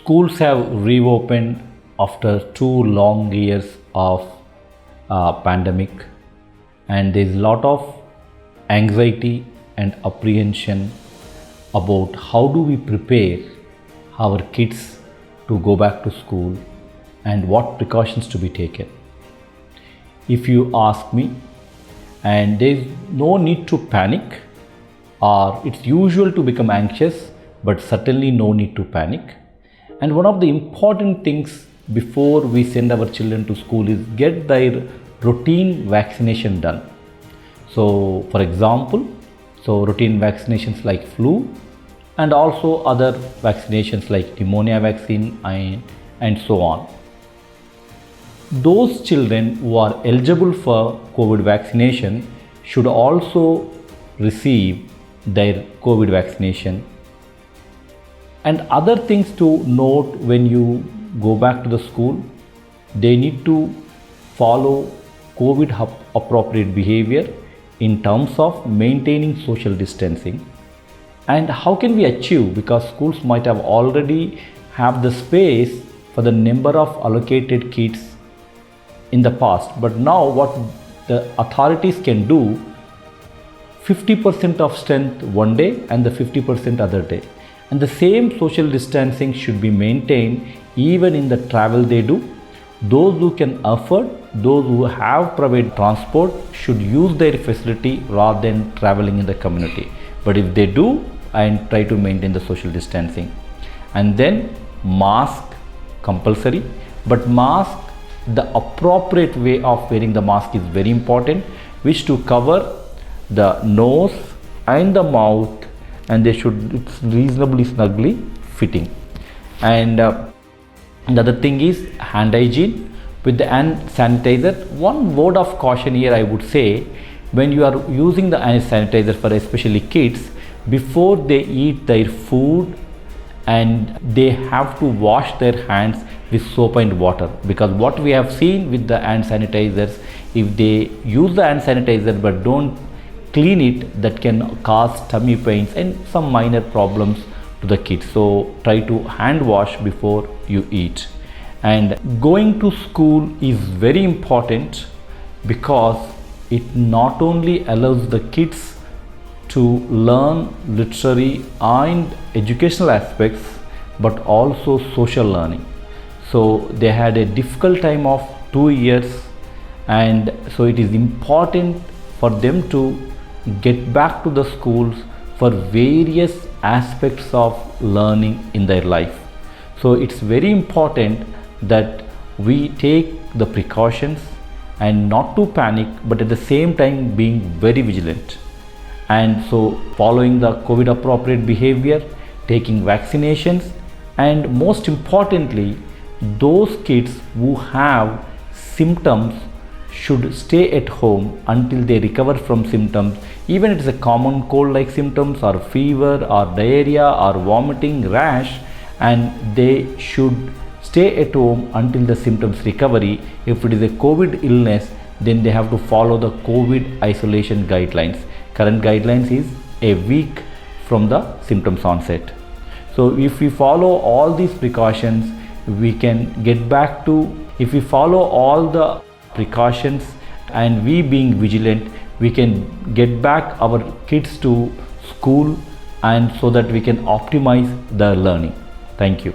Schools have reopened after 2 long years of pandemic, and there is a lot of anxiety and apprehension about how do we prepare our kids to go back to school and what precautions to be taken. If you ask me, and there is no need to panic, or it's usual to become anxious, but certainly no need to panic. And one of the important things before we send our children to school is get their routine vaccination done. So for example, routine vaccinations like flu and also other vaccinations like pneumonia vaccine and so on. Those children who are eligible for COVID vaccination should also receive their COVID vaccination. And other things to note when you go back to the school, they need to follow COVID appropriate behavior in terms of maintaining social distancing. And how can we achieve, because schools might have already have the space for the number of allocated kids in the past, but now what the authorities can do, 50% of strength one day and the 50% other day, and the same social distancing should be maintained even in the travel they do. Those who can afford, those who have private transport should use their facility rather than traveling in the community. But if they do, and try to maintain the social distancing. And then mask compulsory, but mask, the appropriate way of wearing the mask is very important, which to cover the nose and the mouth, and it's reasonably snugly fitting. And the other thing is hand hygiene with the hand sanitizer. One word of caution here I would say, when you are using the hand sanitizer for especially kids, before they eat their food, and they have to wash their hands with soap and water, because what we have seen with the hand sanitizers, if they use the hand sanitizer but don't clean it, that can cause tummy pains and some minor problems to the kids. So try to hand wash before you eat. And going to school is very important because it not only allows the kids to learn literary and educational aspects, but also social learning. So they had a difficult time of 2 years, and so it is important for them to get back to the schools for various aspects of learning in their life. So it's very important that we take the precautions and not to panic, but at the same time being very vigilant. And so following the COVID appropriate behavior, taking vaccinations, and most importantly, those kids who have symptoms should stay at home until they recover from symptoms, even if it's a common cold like symptoms or fever or diarrhea or vomiting, rash, and they should stay at home until the symptoms recovery. If it is a COVID illness, then they have to follow the COVID isolation guidelines. Current guidelines is a week from the symptoms onset. So if we follow all these precautions, we can get back to, if we follow all the precautions and we being vigilant, we can get back our kids to school, and so that we can optimize their learning. Thank you.